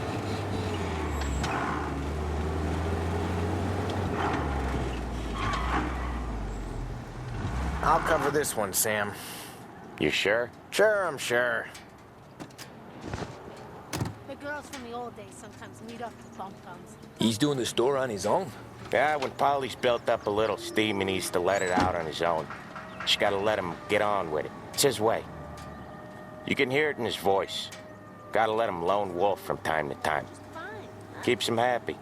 I'll cover this one, Sam. You sure? Sure, I'm sure. The girls from the old days sometimes meet up at bump-downs. He's doing the store on his own? Yeah, when Polly's built up a little steam, he needs to let it out on his own. Just gotta let him get on with it. It's his way. You can hear it in his voice. Gotta let him lone wolf from time to time. Keeps him happy.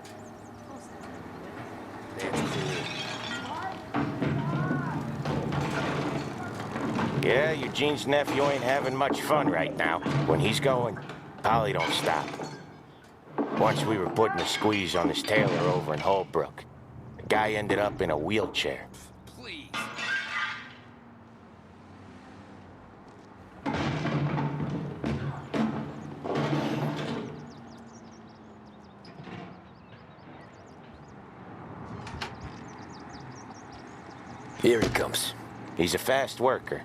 Yeah, Eugene's nephew ain't having much fun right now. When he's going, Polly don't stop. Once we were putting a squeeze on this tailor over in Holbrook. The guy ended up in a wheelchair. Please. Here he comes. He's a fast worker.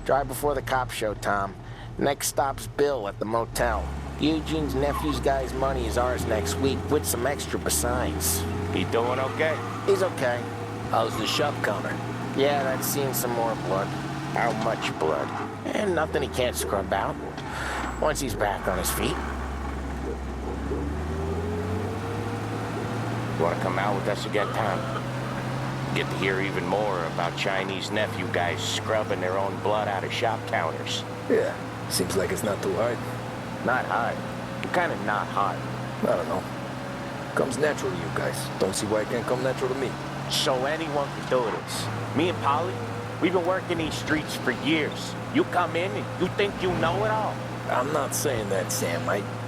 Drive before the cops show, Tom. Next stop's Bill at the motel. Eugene's nephew's guy's money is ours next week, with some extra besides. He doing okay? He's okay. How's the shop counter? Yeah, that's seen some more blood. How much blood? And nothing he can't scrub out. Once he's back on his feet. You want to come out with us again, Tom? Get to hear even more about Chinese nephew guys scrubbing their own blood out of shop counters. Yeah, seems like it's not too hard. Not hard. Kind of not hard. I don't know. Comes natural to you guys. Don't see why it can't come natural to me. So anyone can do this. Me and Polly, we've been working these streets for years. You come in and you think you know it all. I'm not saying that, Sam.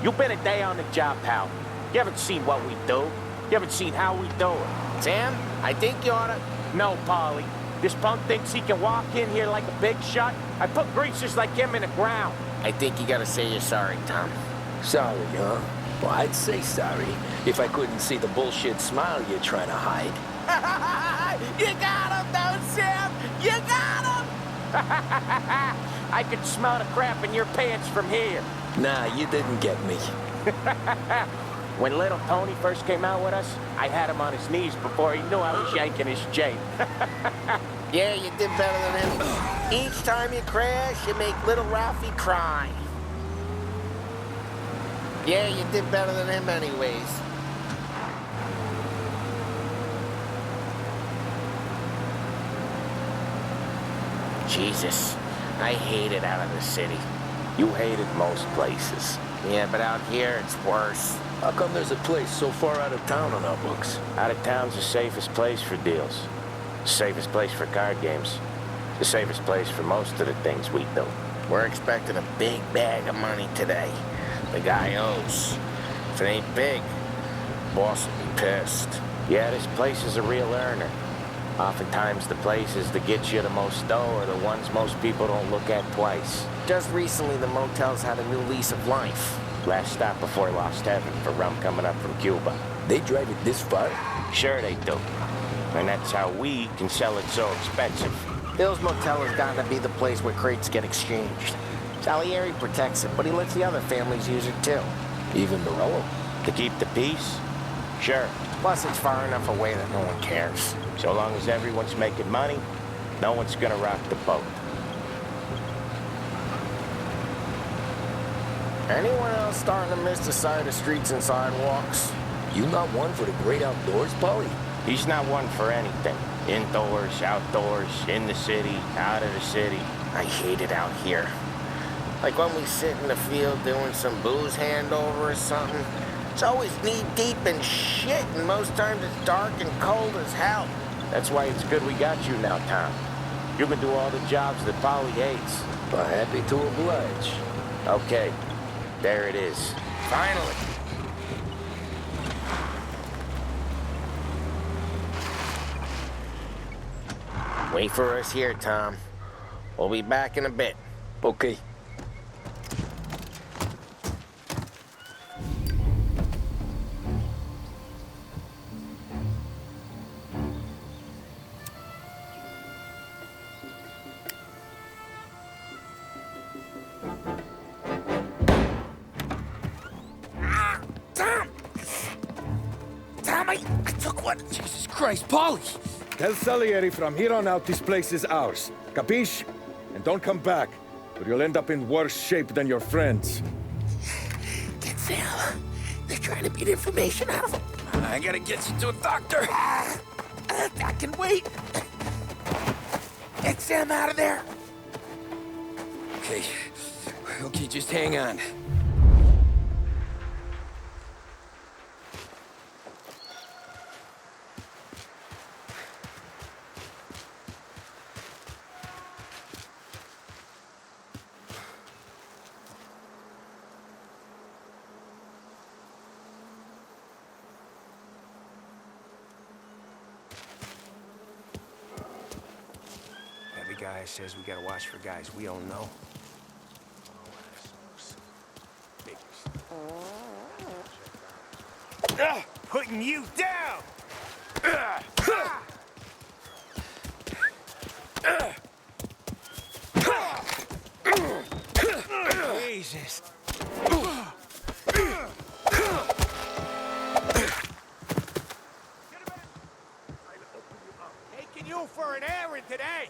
You've been a day on the job, pal. You haven't seen what we do. You haven't seen how we do it. Sam, I think you oughta... No, Polly. This punk thinks he can walk in here like a big shot. I put greasers like him in the ground. I think you gotta say you're sorry, Tom. Sorry, huh? Well, I'd say sorry if I couldn't see the bullshit smile you're trying to hide. You got him, though, Sam! You got him! I can smell the crap in your pants from here. Nah, you didn't get me. When little Tony first came out with us, I had him on his knees before he knew I was yanking his chain. Yeah, you did better than him. Each time you crash, you make little Ralphie cry. Yeah, you did better than him anyways. Jesus, I hate it out of the city. You hate it most places. Yeah, but out here, it's worse. How come there's a place so far out of town on our books? Out of town's the safest place for deals. The safest place for card games. The safest place for most of the things we do. We're expecting a big bag of money today. The guy owes. If it ain't big, boss will be pissed. Yeah, this place is a real earner. Oftentimes the places that get you the most dough are the ones most people don't look at twice. Just recently, the motel's had a new lease of life. Last stop before Lost Heaven for rum coming up from Cuba. They drive it this far? Sure they do. And that's how we can sell it so expensive. Bill's Motel has gotten to be the place where crates get exchanged. Salieri protects it, but he lets the other families use it too. Even Morello? To keep the peace? Sure. Plus, it's far enough away that no one cares. So long as everyone's making money, no one's gonna rock the boat. Anyone else starting to miss the sight of streets and sidewalks? You not one for the great outdoors, Polly? He's not one for anything. Indoors, outdoors, in the city, out of the city. I hate it out here. Like when we sit in the field doing some booze handover or something. It's always knee-deep in shit, and most times it's dark and cold as hell. That's why it's good we got you now, Tom. You can do all the jobs that Polly hates. But happy to oblige. Okay, there it is. Finally. Wait for us here, Tom. We'll be back in a bit. Okay. I took one. Jesus Christ, Polly! Tell Salieri from here on out this place is ours. Capiche? And don't come back, or you'll end up in worse shape than your friends. Get Sam. They're trying to beat information out of him. I gotta get you to a doctor. I can wait. Get Sam out of there. Okay. Okay, just hang on. Every guy says we gotta watch for guys we don't know. Putting you down! Jesus. Taking you for an errand today!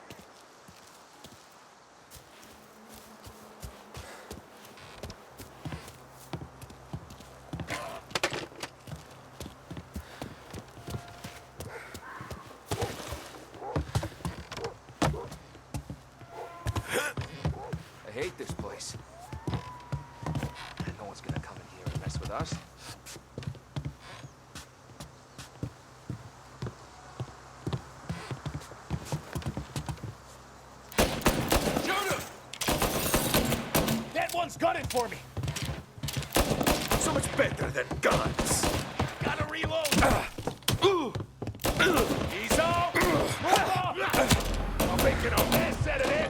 I hate this place. No one's gonna come in here and mess with us. Shoot him! That one's gunning for me. So much better than guns. Gotta reload. He's off. Move off. I'm making a mess out of it.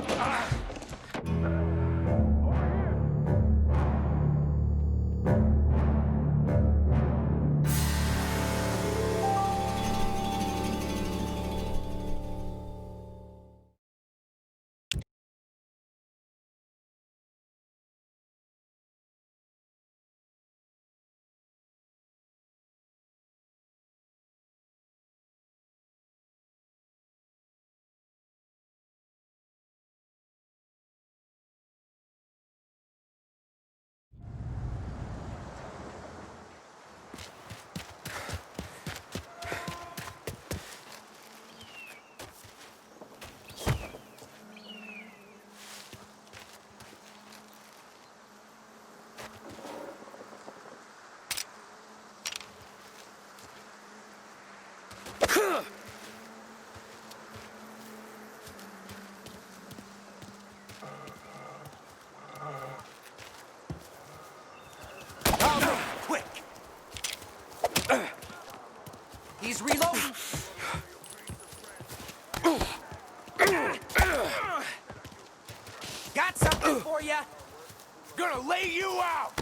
ya? Gonna lay you out!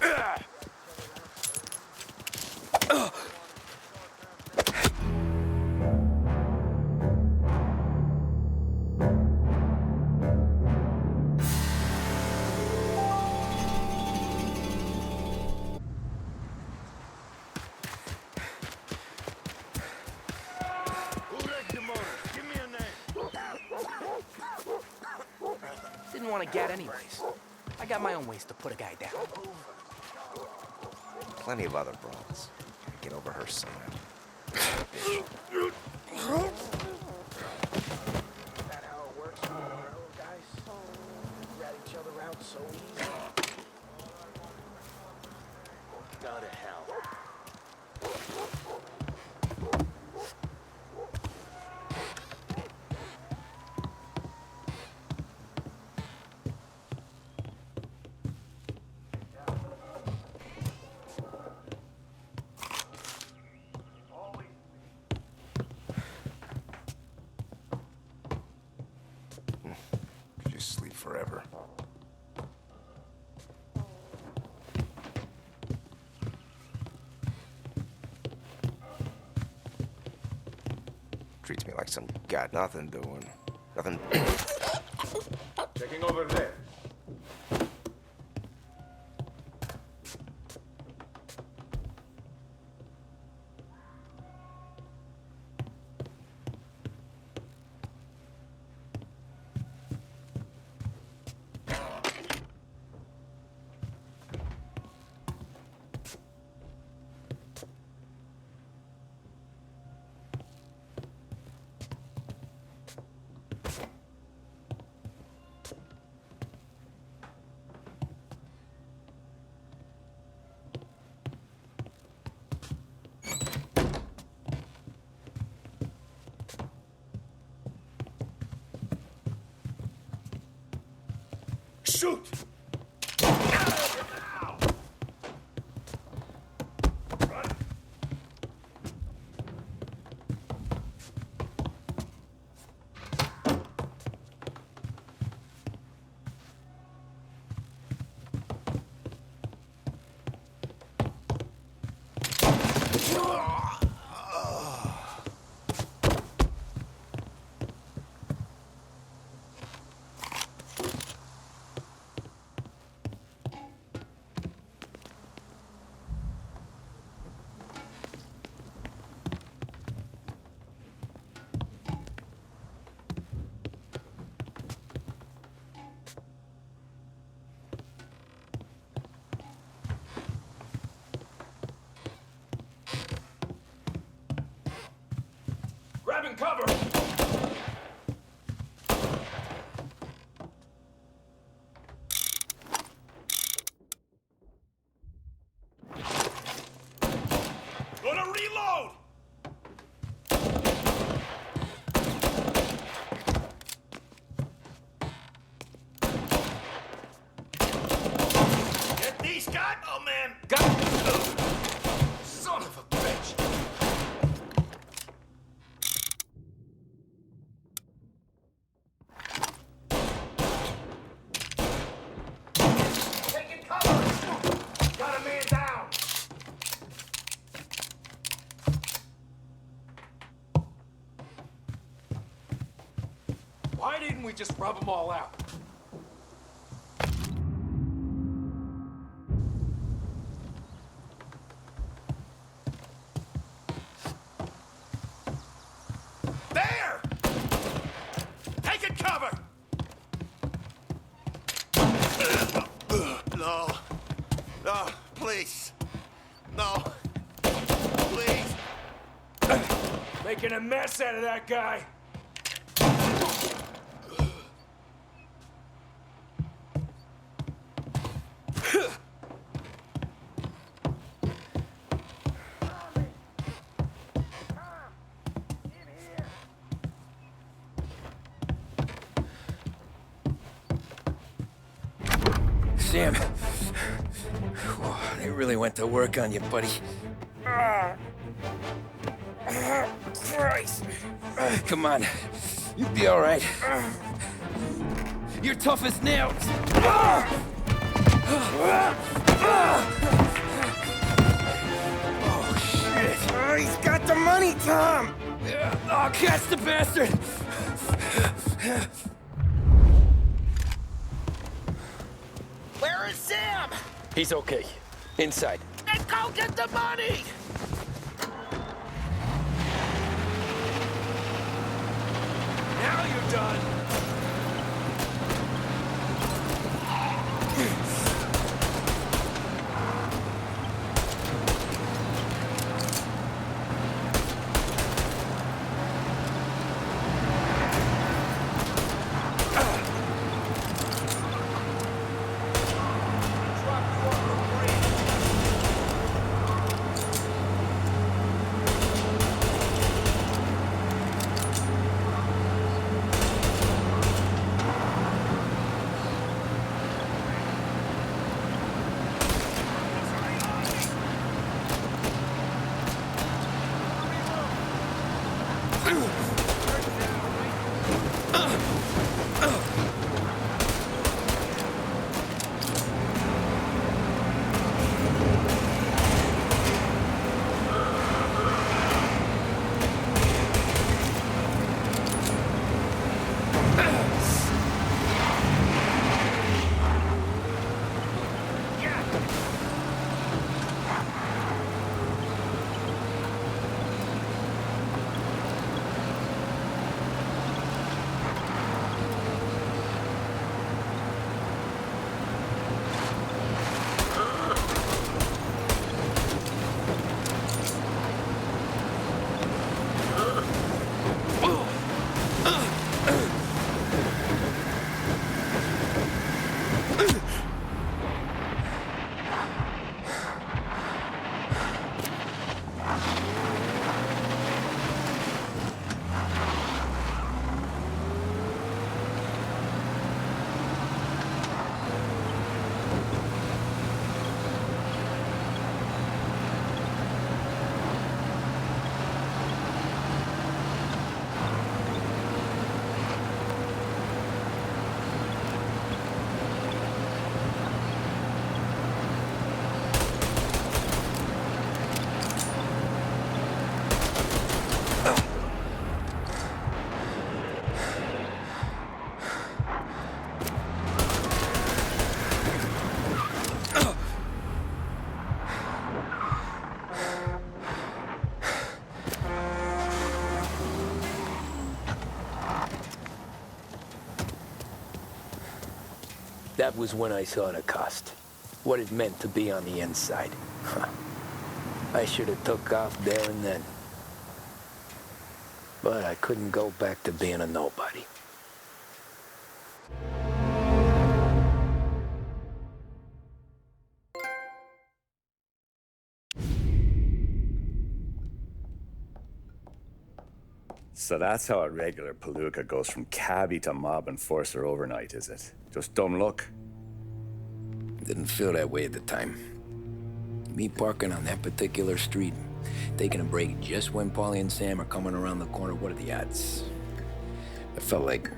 Didn't want to get anyways. I got my own ways to put a guy down. Plenty of other brawls. Get over her somehow. That how it works for the guys? Rat each other out so easy. Go to hell. Just sleep forever. Treats me like some got nothing doing. Nothing. Checking over there. Shoot! Grabbing cover! Gonna reload! Get these guys! Oh man! Got it! Son of a bitch! Taking cover! Got a man down! Why didn't we just rub them all out? There! Taking cover! No. No, please. No. Please. Making a mess out of that guy. Sam. Whoa, they really went to work on you, buddy. Christ. Come on. You'll be all right. You're tough as nails! Oh, shit! Oh, he's got the money, Tom! Oh, catch the bastard! Where is Sam? He's okay. Inside. Then go get the money! Now you're done. That was when I saw the cost. What it meant to be on the inside. I should have took off there and then. But I couldn't go back to being a nobody. So that's how a regular palooka goes from cabbie to mob enforcer overnight, is it? Just dumb luck? Didn't feel that way at the time. Me parking on that particular street, taking a break just when Paulie and Sam are coming around the corner, what are the odds? It felt like,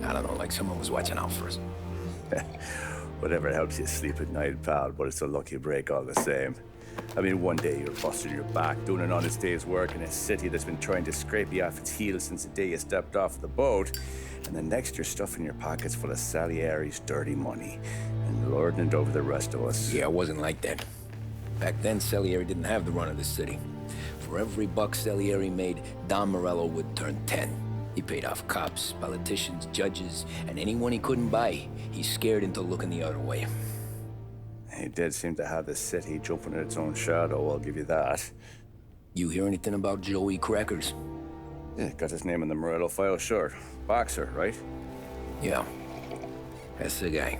I don't know, like someone was watching out for us. Whatever helps you sleep at night, pal, but it's a lucky break all the same. I mean, one day you're busting your back, doing an honest day's work in a city that's been trying to scrape you off its heels since the day you stepped off the boat, and the next you're stuffing your pockets full of Salieri's dirty money and lording it over the rest of us. Yeah, it wasn't like that. Back then, Salieri didn't have the run of the city. For every buck Salieri made, Don Morello would turn 10. He paid off cops, politicians, judges, and anyone he couldn't buy, he scared into looking the other way. He did seem to have the city jumping in its own shadow, I'll give you that. You hear anything about Joey Crackers? Yeah, got his name in the Morello file, sure. Boxer, right? Yeah, that's the guy.